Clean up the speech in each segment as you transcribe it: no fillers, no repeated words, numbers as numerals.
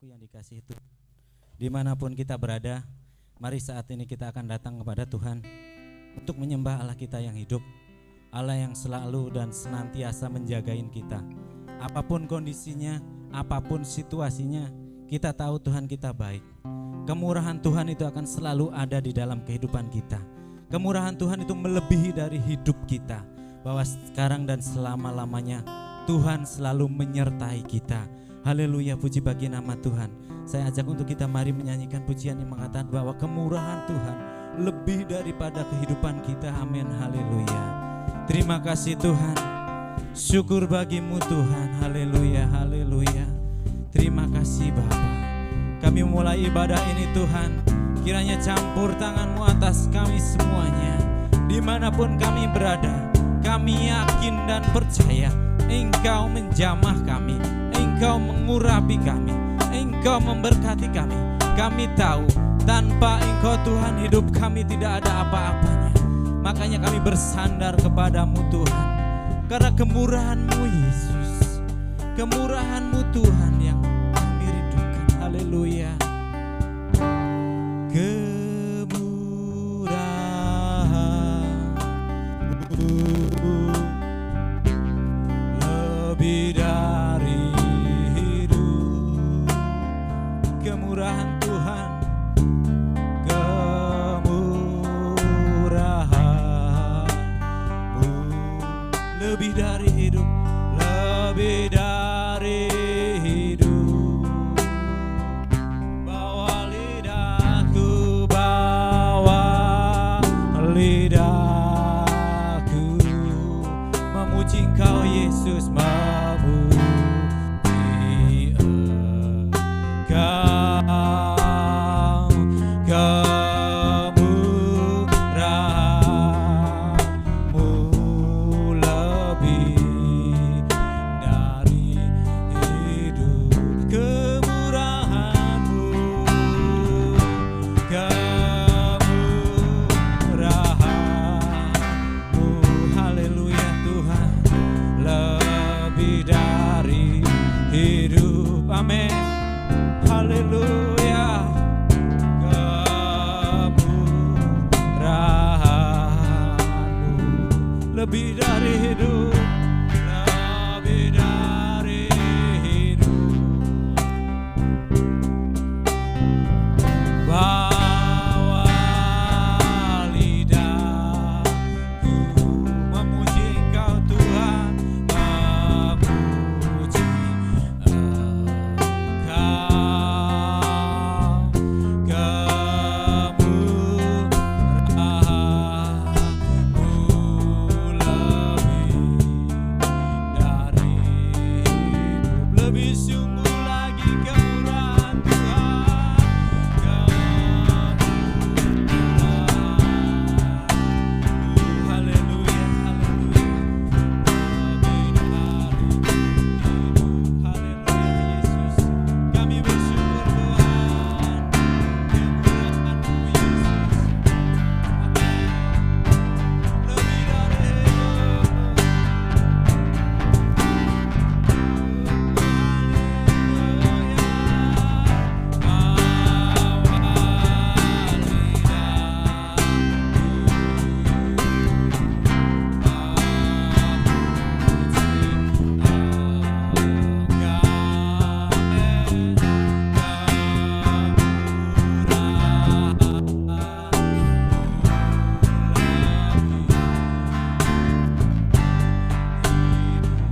Saudaraku yang dikasihi Tuhan, dimanapun kita berada, mari saat ini kita akan datang kepada Tuhan untuk menyembah Allah kita yang hidup, Allah yang selalu dan senantiasa menjagain kita. Apapun kondisinya, apapun situasinya, kita tahu Tuhan kita baik. Kemurahan Tuhan itu akan selalu ada di dalam kehidupan kita. Kemurahan Tuhan itu melebihi dari hidup kita, bahwa sekarang dan selama-lamanya Tuhan selalu menyertai kita. Haleluya, puji bagi nama Tuhan. Saya ajak untuk kita mari menyanyikan pujian yang mengatakan bahwa kemurahan Tuhan lebih daripada kehidupan kita. Amin, haleluya. Terima kasih Tuhan, syukur bagimu Tuhan. Haleluya, haleluya. Terima kasih Bapa. Kami mulai ibadah ini Tuhan, kiranya campur tangan-Mu atas kami semuanya. Dimanapun kami berada, kami yakin dan percaya Engkau menjamah kami, Engkau mengurapi kami, Engkau memberkati kami. Kami tahu tanpa Engkau Tuhan hidup kami tidak ada apa-apanya. Makanya kami bersandar kepadamu Tuhan, karena kemurahan-Mu Yesus, kemurahan-Mu Tuhan yang kami rindukan. Haleluya. Lebih dari hidup, kemurahan Tuhan, kemurahan-Mu lebih dari hidup, lebih dari hidup. Bawa lidahku, bawa lidahku memuji Engkau Yesus, memuji Engkau, kemurahan-Mu lebih dari hidup, kemurahan-Mu, kemurahan-Mu, haleluya Tuhan, lebih dari hidup, amin, haleluya. Kemurahan-Mu lebih dari hidup, lebih dari hidup. Bawa lidahku memuji Engkau Tuhan, memuji lebih sungguh lagi kemurahan Tuhan, kemurahan-Mu, haleluya, haleluya, lebih dari hidup, haleluya Yesus, kami bersyukur Tuhan, kemurahan-Mu Yesus, amin, lebih dari hidup.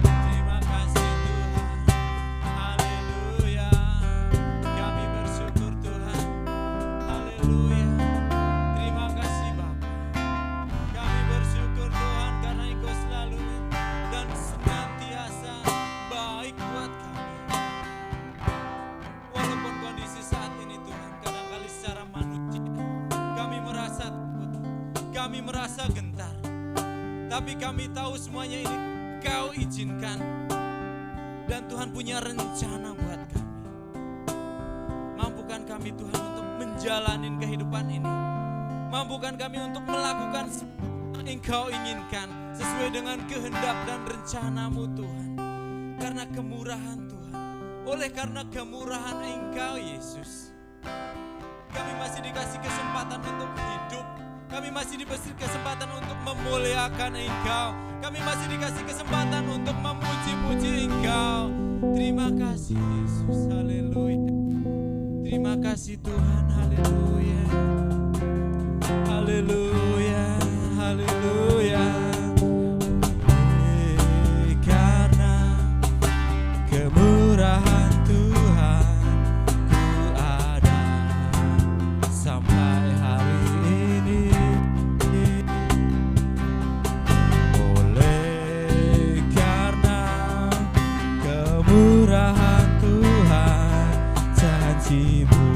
Terima kasih Tuhan, haleluya. Kami bersyukur Tuhan, haleluya. Terima kasih Bapa. Kami bersyukur Tuhan karena Engkau selalu dan senantiasa baik buat kami. Walaupun kondisi saat ini Tuhan, kadang-kali secara manusia kami merasa takut, kami merasa gentar, tapi kami tahu semuanya ini Kau izinkan, dan Tuhan punya rencana buat kami. Mampukan kami Tuhan untuk menjalani kehidupan ini. Mampukan kami untuk melakukan semua yang Engkau inginkan sesuai dengan kehendak dan rencana-Mu Tuhan. Karena kemurahan Tuhan oleh karena kemurahan Engkau Yesus. Kami masih dikasih kesempatan untuk hidup. Kami masih dikasih kesempatan untuk memuliakan Engkau. Kami masih dikasih kesempatan untuk memuji-muji Engkau. Terima kasih Yesus, haleluya. Terima kasih Tuhan, haleluya. Haleluya, haleluya. Karena kemurahan Tuhan ku ada sampai hari ini. Oleh karena kemurahan Tuhan, janji-Mu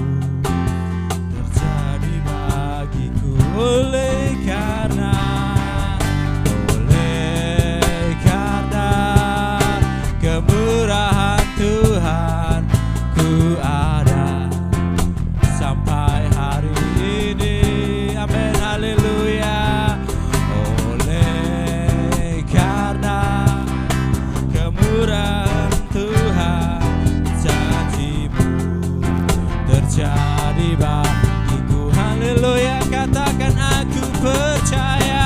terjadi bagiku. Oleh karena kemurahan Tuhan ku ada sampai hari ini. Amin, haleluya. Oleh karena kemurahan Tuhan, janji-Mu terjadi bagiku. Haleluya, katakan aku percaya,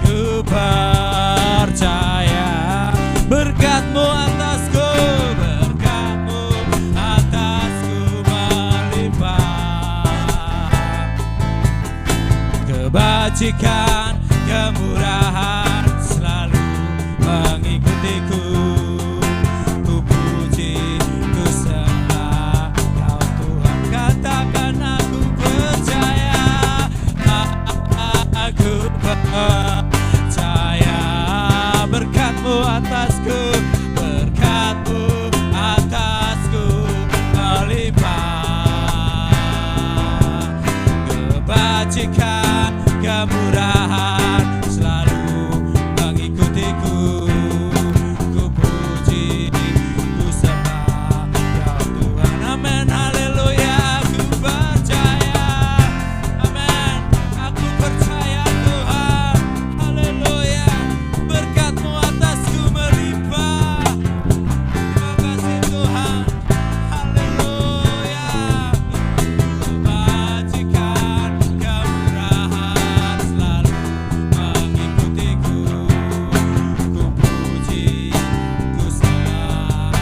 ku percaya. Berkat-Mu atasku, berkat-Mu atasku melimpah. Kebajikan, kemurahan selalu mengikutiku. Ku puji, ku sembah Kau Tuhan. Katakan aku percaya, aku percaya. Berkat-Mu atasku, berkat-Mu atasku melimpah. Kebajikan, kemurahan selalu mengikutiku. Ku puji, ku sembah Kau Tuhan. Amin, haleluya. Aku percaya, amin. Aku percaya Tuhan, haleluya. Berkat-Mu atasku melimpah. Terima kasih Tuhan, haleluya. Kebajikan, kemurahan selalu mengikutiku. Ku puji, ku sembah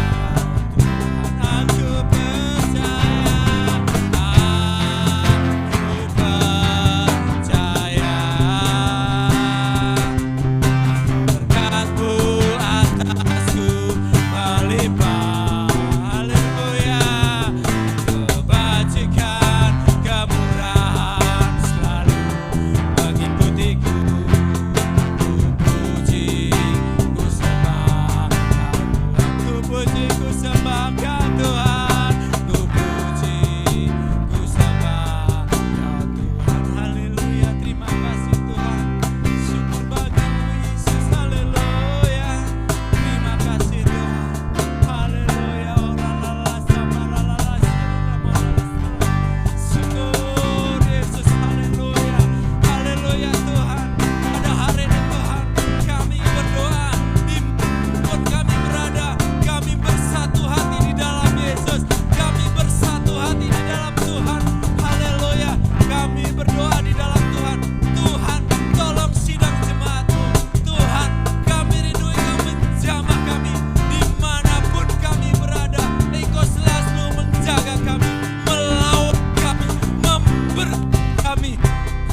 Tuhan. Aku percaya, aku percaya. Berkat-Mu atasku melimpah, haleluya. Kebajikan, kemurahan selalu mengikutiku. Ku puji, ku sembah Kau Tuhan. Ku puji, ku sembah Kau Tuhan. Ku puji, ku sembah Kau Tuhan. Haleluya, terima kasih Tuhan. Syukur bagi-Mu Yesus, haleluya. Terima kasih Tuhan, haleluya. Syukur Yesus, haleluya. Haleluya Tuhan. Pada hari ini Tuhan, kami berdoa dimanapun kami berada, kami bersatu hati di dalam Yesus. Kami bersatu hati di dalam Tuhan, haleluya. Kami berdoa di dalam Tuhan. Tuhan, tolong sidang jemaat-Mu. Tuhan, kami rindu Engkau menjamah kami dimanapun kami berada. Engkau selalu menjaga kami, melawat kami, memberkati kami.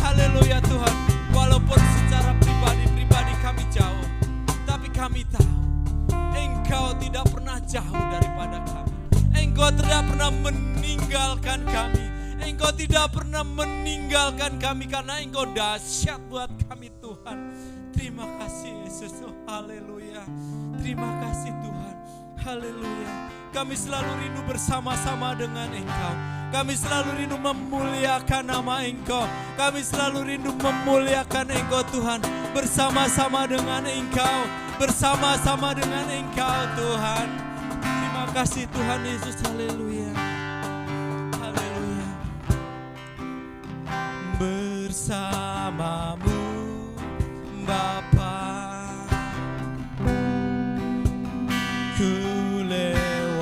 Haleluya Tuhan. Walaupun secara pribadi kami jauh, tapi kami tahu Engkau tidak pernah jauh daripada kami. Engkau tidak pernah meninggalkan kami. Engkau tidak pernah meninggalkan kami karena Engkau dahsyat buat kami Tuhan. Terima kasih Yesus, oh, haleluya. Terima kasih Tuhan, haleluya. Kami selalu rindu bersama-sama dengan Engkau. Kami selalu rindu memuliakan nama Engkau. Kami selalu rindu memuliakan Engkau Tuhan. Bersama-sama dengan Engkau, bersama-sama dengan Engkau Tuhan. Terima kasih Tuhan Yesus, haleluya. Haleluya. Bersama-Mu Bapa, ku lewat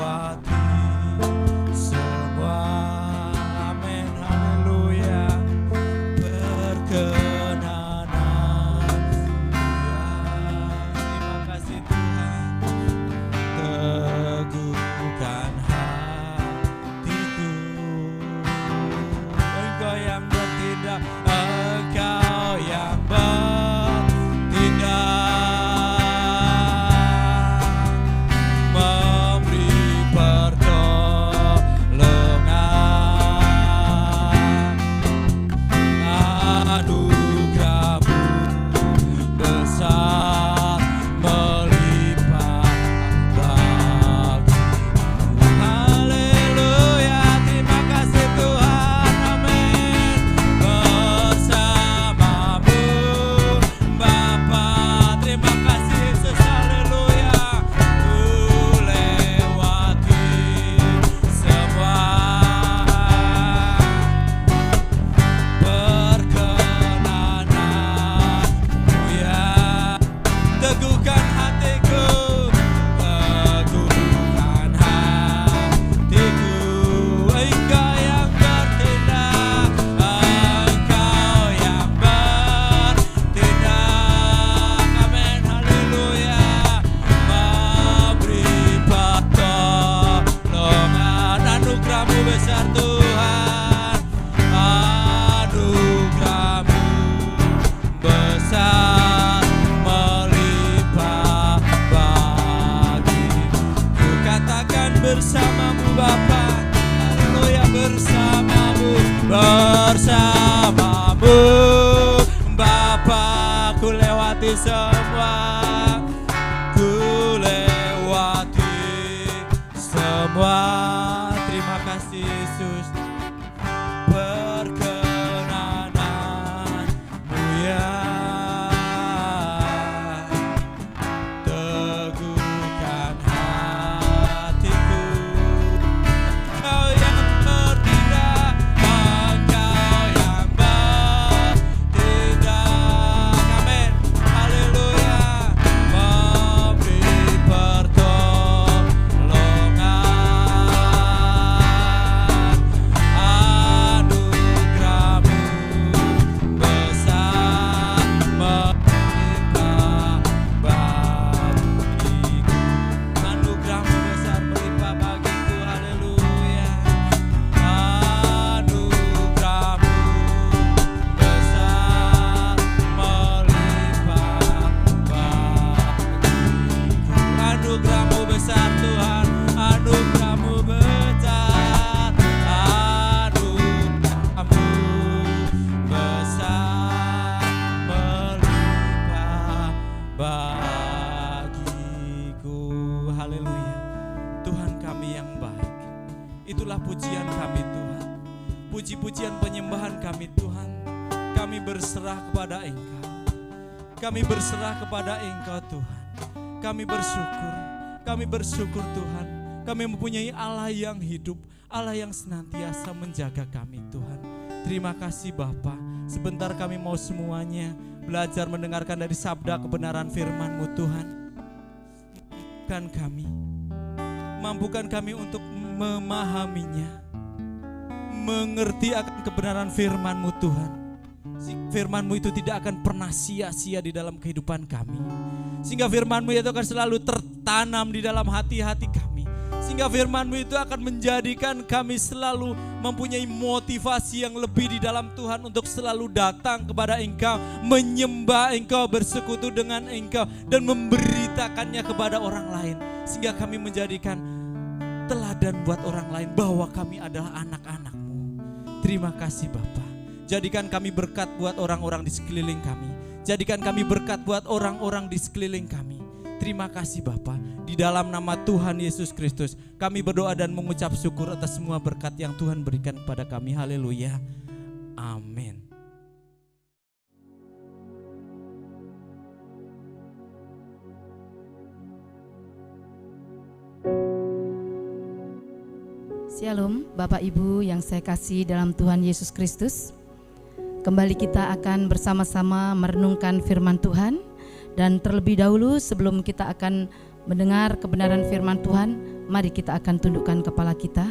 bersamamu Bapa. Haleluya, bersamamu Bapa. Ku lewati semua, terima kasih Yesus. Perkenananmu ya teguhkan hatiku. Engkau yang bertindak, Engkau yang bertindak. Amin. Haleluya. Memberi anugerahmu besar Tuhan, anugerahmu besar, anugerahmu besar melimpah bagiku. Haleluya. Tuhan kami yang baik, itulah pujian kami Tuhan, puji-pujian penyembahan kami Tuhan. Kami berserah kepada Engkau, kami berserah kepada Engkau Tuhan. Kami bersyukur Tuhan. Kami mempunyai Allah yang hidup, Allah yang senantiasa menjaga kami Tuhan. Terima kasih Bapa. Sebentar kami mau semuanya belajar mendengarkan dari sabda kebenaran firman-Mu Tuhan. Mampukan kami untuk memahaminya, mengerti akan kebenaran firman-Mu Tuhan. Firman-Mu itu tidak akan pernah sia-sia di dalam kehidupan kami. Sehingga firman-Mu itu akan selalu tertanam di dalam hati-hati kami. Sehingga firman-Mu itu akan menjadikan kami selalu mempunyai motivasi yang lebih di dalam Tuhan untuk selalu datang kepada Engkau, menyembah Engkau, bersekutu dengan Engkau, dan memberitakannya kepada orang lain. Sehingga kami menjadikan teladan buat orang lain bahwa kami adalah anak-anak-Mu. Terima kasih Bapa. Jadikan kami berkat buat orang-orang di sekeliling kami. Jadikan kami berkat buat orang-orang di sekeliling kami. Terima kasih Bapa. Di dalam nama Tuhan Yesus Kristus kami berdoa dan mengucap syukur atas semua berkat yang Tuhan berikan kepada kami. Haleluya. Amin. Shalom Bapak Ibu yang saya kasih dalam Tuhan Yesus Kristus. Kembali kita akan bersama-sama merenungkan firman Tuhan. Dan terlebih dahulu sebelum kita akan mendengar kebenaran firman Tuhan, mari kita akan tundukkan kepala kita.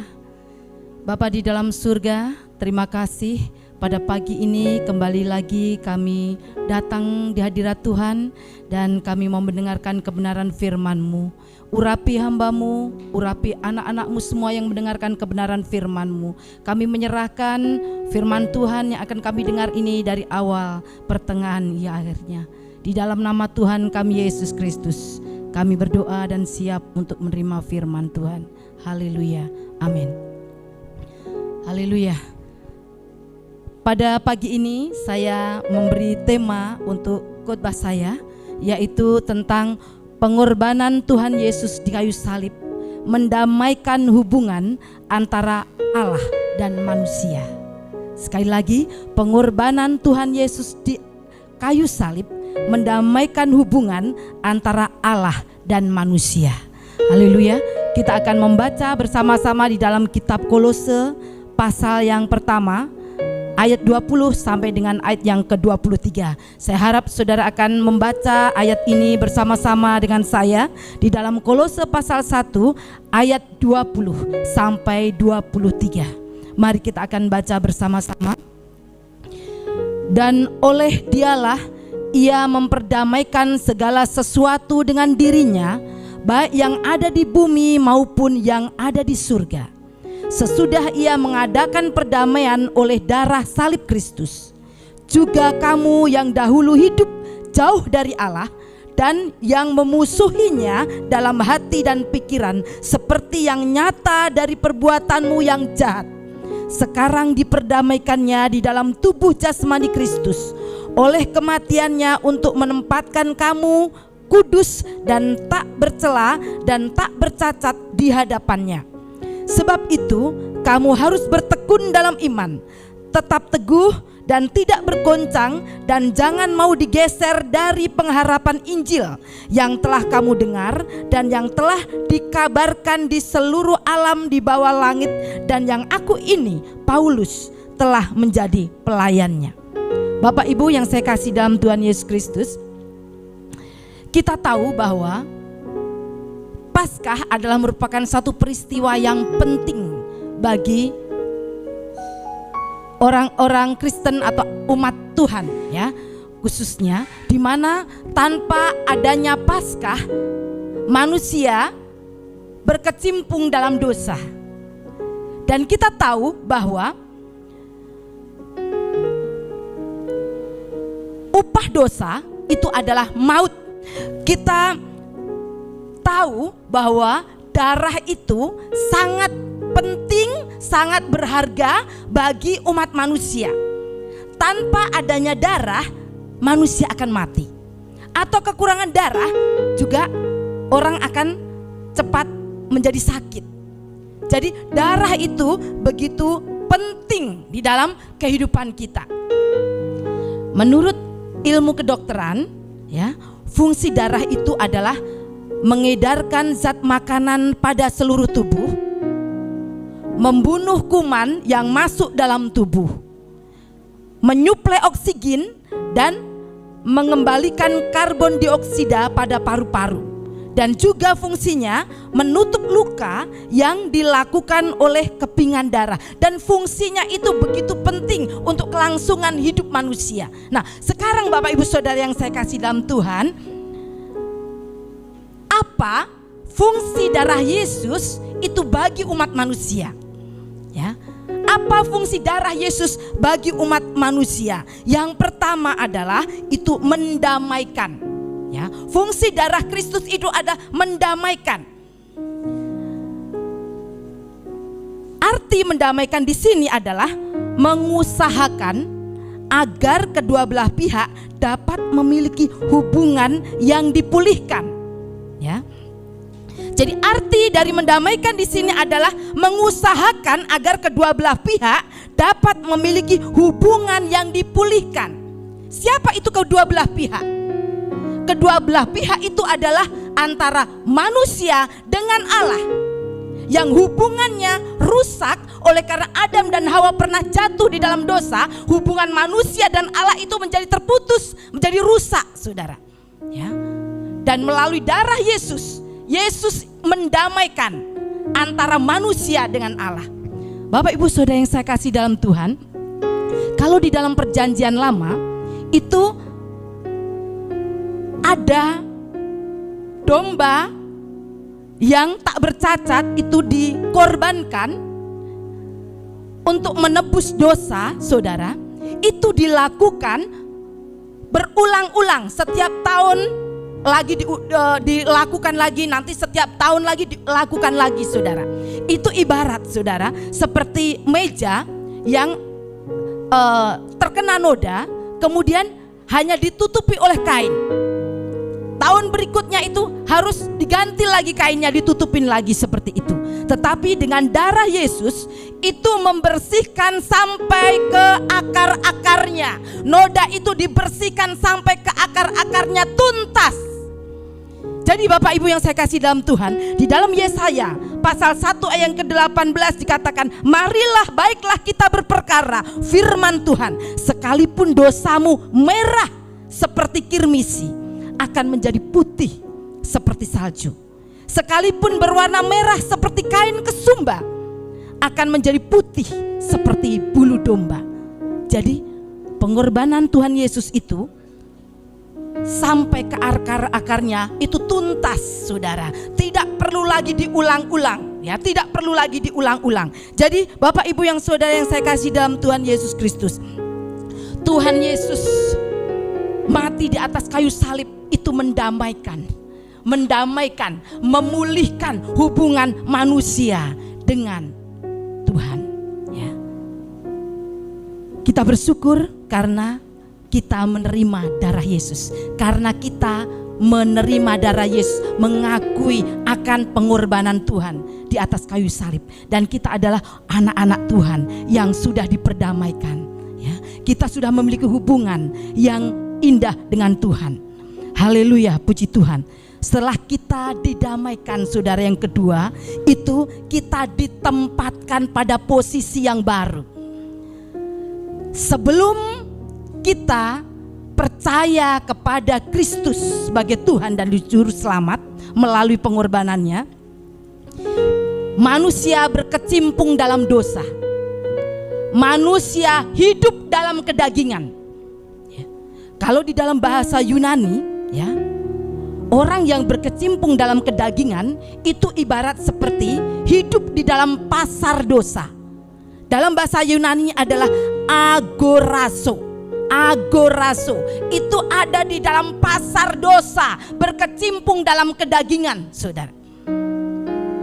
Bapa di dalam surga, terima kasih pada pagi ini kembali lagi kami datang di hadirat Tuhan dan kami mau mendengarkan kebenaran firman-Mu. Urapi hamba-Mu, urapi anak-anak-Mu semua yang mendengarkan kebenaran firman-Mu. Kami menyerahkan firman Tuhan yang akan kami dengar ini dari awal, pertengahan, hingga akhirnya. Di dalam nama Tuhan kami Yesus Kristus, kami berdoa dan siap untuk menerima firman Tuhan. Haleluya, amin. Haleluya. Pada pagi ini saya memberi tema untuk khotbah saya, yaitu tentang pengorbanan Tuhan Yesus di kayu salib mendamaikan hubungan antara Allah dan manusia. Sekali lagi, pengorbanan Tuhan Yesus di kayu salib mendamaikan hubungan antara Allah dan manusia. Haleluya. Kita akan membaca bersama-sama di dalam kitab Kolose pasal yang pertama, ayat 20 sampai dengan ayat yang ke-23. Saya harap saudara akan membaca ayat ini bersama-sama dengan saya di dalam Kolose pasal 1 ayat 20 sampai 23. Mari kita akan baca bersama-sama. Dan oleh Dialah Ia memperdamaikan segala sesuatu dengan dirinya, baik yang ada di bumi maupun yang ada di surga. Sesudah Ia mengadakan perdamaian oleh darah salib Kristus, juga kamu yang dahulu hidup jauh dari Allah dan yang memusuhinya dalam hati dan pikiran, seperti yang nyata dari perbuatanmu yang jahat. Sekarang diperdamaikannya di dalam tubuh jasmani Kristus oleh kematiannya untuk menempatkan kamu kudus dan tak bercela dan tak bercacat di hadapannya. Sebab itu kamu harus bertekun dalam iman, tetap teguh dan tidak bergoncang, dan jangan mau digeser dari pengharapan Injil yang telah kamu dengar dan yang telah dikabarkan di seluruh alam di bawah langit, dan yang aku ini, Paulus, telah menjadi pelayannya. Bapak Ibu yang saya kasih dalam Tuhan Yesus Kristus, kita tahu bahwa Paskah adalah merupakan satu peristiwa yang penting bagi orang-orang Kristen atau umat Tuhan, ya, khususnya di mana tanpa adanya Paskah manusia berkecimpung dalam dosa. Dan kita tahu bahwa upah dosa itu adalah maut. Kita tahu bahwa darah itu sangat penting, sangat berharga bagi umat manusia. Tanpa adanya darah, manusia akan mati. Atau kekurangan darah juga orang akan cepat menjadi sakit. Jadi darah itu begitu penting di dalam kehidupan kita. Menurut ilmu kedokteran, ya, fungsi darah itu adalah mengedarkan zat makanan pada seluruh tubuh, membunuh kuman yang masuk dalam tubuh, menyuplai oksigen dan mengembalikan karbon dioksida pada paru-paru, dan juga fungsinya menutup luka yang dilakukan oleh kepingan darah. Dan fungsinya itu begitu penting untuk kelangsungan hidup manusia. Nah, sekarang Bapak Ibu Saudara yang saya kasih dalam Tuhan, apa fungsi darah Yesus itu bagi umat manusia? Ya, apa fungsi darah Yesus bagi umat manusia? Yang pertama adalah itu mendamaikan. Ya, fungsi darah Kristus itu ada mendamaikan. Arti mendamaikan di sini adalah mengusahakan agar kedua belah pihak dapat memiliki hubungan yang dipulihkan. Ya. Jadi arti dari mendamaikan di sini adalah mengusahakan agar kedua belah pihak dapat memiliki hubungan yang dipulihkan. Siapa itu kedua belah pihak? Kedua belah pihak itu adalah antara manusia dengan Allah, yang hubungannya rusak oleh karena Adam dan Hawa pernah jatuh di dalam dosa. Hubungan manusia dan Allah itu menjadi terputus, menjadi rusak, saudara. Ya. Dan melalui darah Yesus, Yesus mendamaikan antara manusia dengan Allah. Bapak Ibu Saudara yang saya kasih dalam Tuhan, kalau di dalam perjanjian lama itu ada domba yang tak bercacat itu dikorbankan untuk menebus dosa, saudara. Itu dilakukan berulang-ulang, setiap tahun lagi dilakukan lagi, nanti setiap tahun lagi dilakukan lagi, saudara. Itu ibarat, saudara, seperti meja yang terkena noda, kemudian hanya ditutupi oleh kain. Tahun berikutnya itu harus diganti lagi kainnya, ditutupin lagi seperti itu. Tetapi dengan darah Yesus itu membersihkan sampai ke akar-akarnya. Noda itu dibersihkan sampai ke akar-akarnya tuntas. Jadi Bapak Ibu yang saya kasih dalam Tuhan, di dalam Yesaya pasal 1 ayat yang ke-18 dikatakan, marilah baiklah kita berperkara firman Tuhan, sekalipun dosamu merah seperti kirmisi, akan menjadi putih seperti salju. Sekalipun berwarna merah seperti kain kesumba, akan menjadi putih seperti bulu domba. Jadi pengorbanan Tuhan Yesus itu sampai ke akar-akarnya itu tuntas, saudara. Tidak perlu lagi diulang-ulang, ya, tidak perlu lagi diulang-ulang. Jadi Bapak Ibu yang saudara yang saya kasih dalam Tuhan Yesus Kristus, Tuhan Yesus mati di atas kayu salib itu mendamaikan, memulihkan hubungan manusia dengan Tuhan. Ya. Kita bersyukur karena kita menerima darah Yesus, karena kita menerima darah Yesus, mengakui akan pengorbanan Tuhan di atas kayu salib, dan kita adalah anak-anak Tuhan yang sudah diperdamaikan. Ya, kita sudah memiliki hubungan yang indah dengan Tuhan. Haleluya, puji Tuhan. Setelah kita didamaikan, saudara, yang kedua itu kita ditempatkan pada posisi yang baru. Sebelum kita percaya kepada Kristus sebagai Tuhan dan Juru Selamat melalui pengorbanannya, manusia berkecimpung dalam dosa. Manusia hidup dalam kedagingan. Ya. Kalau di dalam bahasa Yunani, ya, orang yang berkecimpung dalam kedagingan itu ibarat seperti hidup di dalam pasar dosa. Dalam bahasa Yunani adalah agorazo. Agorazo itu ada di dalam pasar dosa, berkecimpung dalam kedagingan, saudara.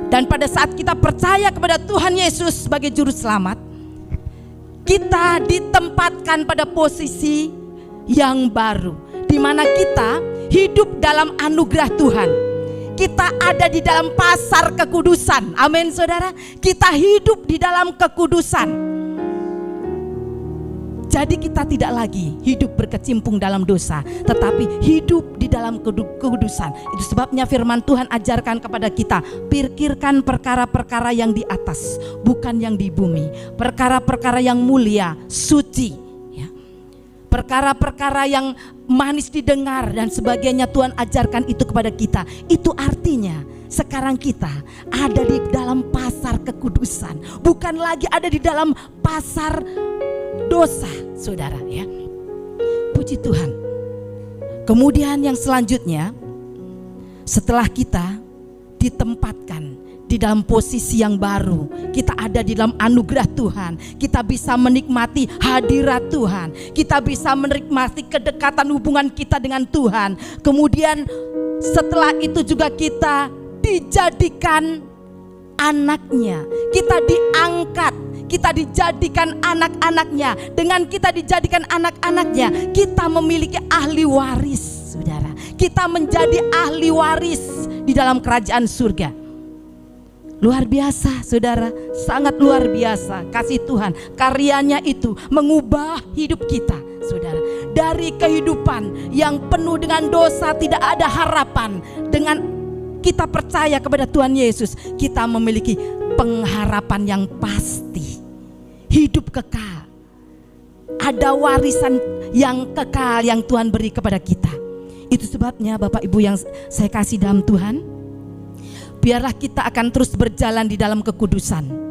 Dan pada saat kita percaya kepada Tuhan Yesus sebagai Juru Selamat, kita ditempatkan pada posisi yang baru, di mana kita hidup dalam anugerah Tuhan. Kita ada di dalam pasar kekudusan. Amin, saudara. Kita hidup di dalam kekudusan. Jadi kita tidak lagi hidup berkecimpung dalam dosa, tetapi hidup di dalam kekudusan. Itu sebabnya firman Tuhan ajarkan kepada kita, pikirkan perkara-perkara yang di atas, bukan yang di bumi. Perkara-perkara yang mulia, suci, ya. Perkara-perkara yang manis didengar dan sebagainya, Tuhan ajarkan itu kepada kita. Itu artinya sekarang kita ada di dalam pasar kekudusan, bukan lagi ada di dalam pasar dosa, saudara, ya. Puji Tuhan. Kemudian yang selanjutnya, setelah kita ditempatkan di dalam posisi yang baru, kita ada di dalam anugerah Tuhan, kita bisa menikmati hadirat Tuhan, kita bisa menikmati kedekatan hubungan kita dengan Tuhan. Kemudian setelah itu juga kita dijadikan anaknya, kita diangkat, kita dijadikan anak-anaknya. Dengan kita dijadikan anak-anaknya, kita memiliki ahli waris, saudara. Kita menjadi ahli waris di dalam kerajaan surga. Luar biasa, saudara, sangat luar biasa kasih Tuhan. Karyanya itu mengubah hidup kita, saudara. Dari kehidupan yang penuh dengan dosa, tidak ada harapan, dengan kita percaya kepada Tuhan Yesus, kita memiliki pengharapan yang pasti, hidup kekal. Ada warisan yang kekal yang Tuhan beri kepada kita. Itu sebabnya Bapak Ibu yang saya kasih dalam Tuhan, biarlah kita akan terus berjalan di dalam kekudusan.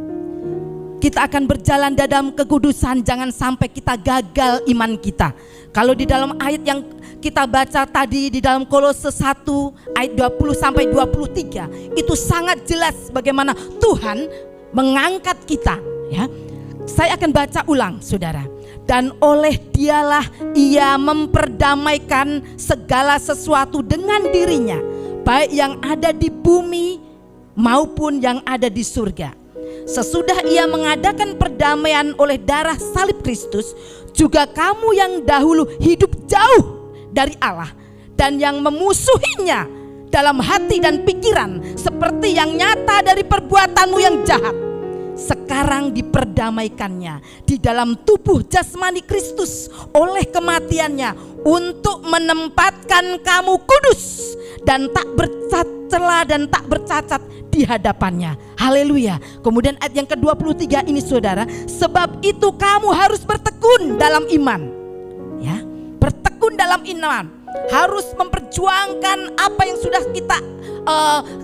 Kita akan berjalan di dalam kekudusan, jangan sampai kita gagal iman kita. Kalau di dalam ayat yang kita baca tadi di dalam Kolose 1 ayat 20 sampai 23, itu sangat jelas bagaimana Tuhan mengangkat kita, ya. Saya akan baca ulang, saudara. Dan oleh Dialah Ia memperdamaikan segala sesuatu dengan dirinya, baik yang ada di bumi maupun yang ada di surga. Sesudah Ia mengadakan perdamaian oleh darah salib Kristus, juga kamu yang dahulu hidup jauh dari Allah dan yang memusuhinya dalam hati dan pikiran, seperti yang nyata dari perbuatanmu yang jahat, sekarang diperdamaikannya di dalam tubuh jasmani Kristus oleh kematiannya, untuk menempatkan kamu kudus dan tak bercela dan tak bercacat di hadapannya. Haleluya. Kemudian ayat yang ke-23 ini, saudara, sebab itu kamu harus bertekun dalam iman, ya, bertekun dalam iman, harus memperjuangkan apa yang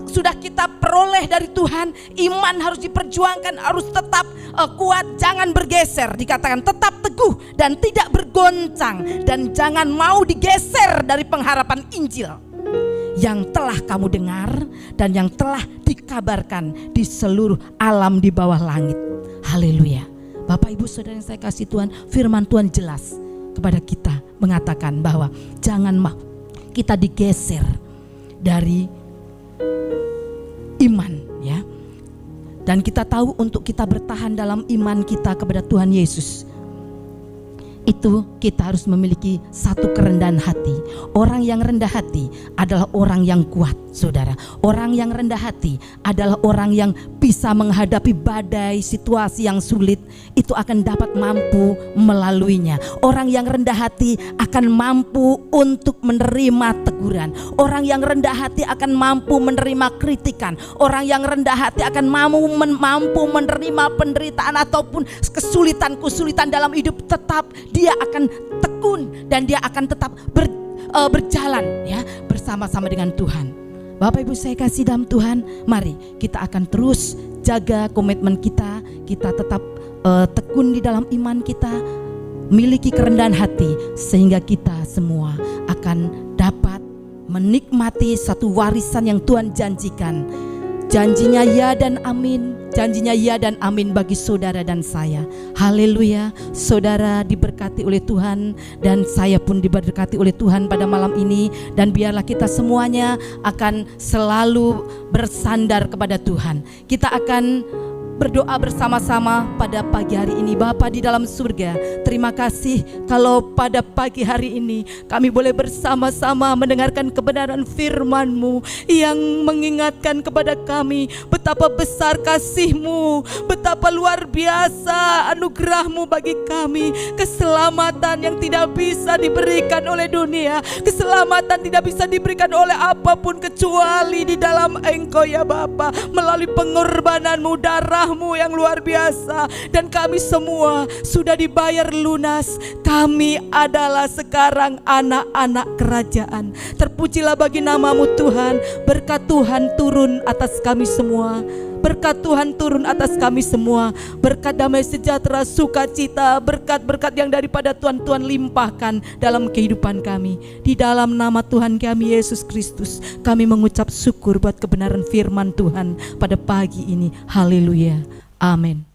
sudah kita peroleh dari Tuhan. Iman harus diperjuangkan, harus tetap kuat, jangan bergeser. Dikatakan tetap teguh dan tidak bergoncang, dan jangan mau digeser dari pengharapan Injil yang telah kamu dengar dan yang telah dikabarkan di seluruh alam di bawah langit. Haleluya. Bapak Ibu Saudara yang saya kasih Tuhan, firman Tuhan jelas kepada kita mengatakan bahwa jangan kita digeser dari iman, ya. Dan kita tahu untuk kita bertahan dalam iman kita kepada Tuhan Yesus, itu kita harus memiliki satu kerendahan hati. Orang yang rendah hati adalah orang yang kuat, saudara. Orang yang rendah hati adalah orang yang bisa menghadapi badai, situasi yang sulit, itu akan dapat mampu melaluinya. Orang yang rendah hati akan mampu untuk menerima teguran. Orang yang rendah hati akan mampu menerima kritikan. Orang yang rendah hati akan mampu menerima penderitaan ataupun kesulitan dalam hidup. Tetap dia akan tekun dan dia akan tetap berjalan, ya, bersama-sama dengan Tuhan. Bapak Ibu saya kasih dalam Tuhan, mari kita akan terus jaga komitmen kita. Kita tetap tekun di dalam iman kita, miliki kerendahan hati, sehingga kita semua akan dapat menikmati satu warisan yang Tuhan janjikan. Janjinya ya dan amin, janjinya ya dan amin bagi saudara dan saya. Haleluya. Saudara diberkati oleh Tuhan dan saya pun diberkati oleh Tuhan pada malam ini. Dan biarlah kita semuanya akan selalu bersandar kepada Tuhan. Kita akan berdoa bersama-sama pada pagi hari ini. Bapa di dalam surga, terima kasih kalau pada pagi hari ini kami boleh bersama-sama mendengarkan kebenaran firman-Mu yang mengingatkan kepada kami betapa besar kasih-Mu, betapa luar biasa anugerah-Mu bagi kami. Keselamatan yang tidak bisa diberikan oleh dunia, keselamatan tidak bisa diberikan oleh apapun kecuali di dalam Engkau ya Bapa, melalui pengorbanan-Mu, darah yang luar biasa. Dan kami semua sudah dibayar lunas. Kami adalah sekarang anak-anak kerajaan. Terpujilah bagi nama-Mu Tuhan. Berkat Tuhan turun atas kami semua. Berkat Tuhan turun atas kami semua. Berkat damai sejahtera, sukacita, berkat-berkat yang daripada Tuhan limpahkan dalam kehidupan kami. Di dalam nama Tuhan kami Yesus Kristus, kami mengucap syukur buat kebenaran firman Tuhan pada pagi ini. Haleluya. Amin.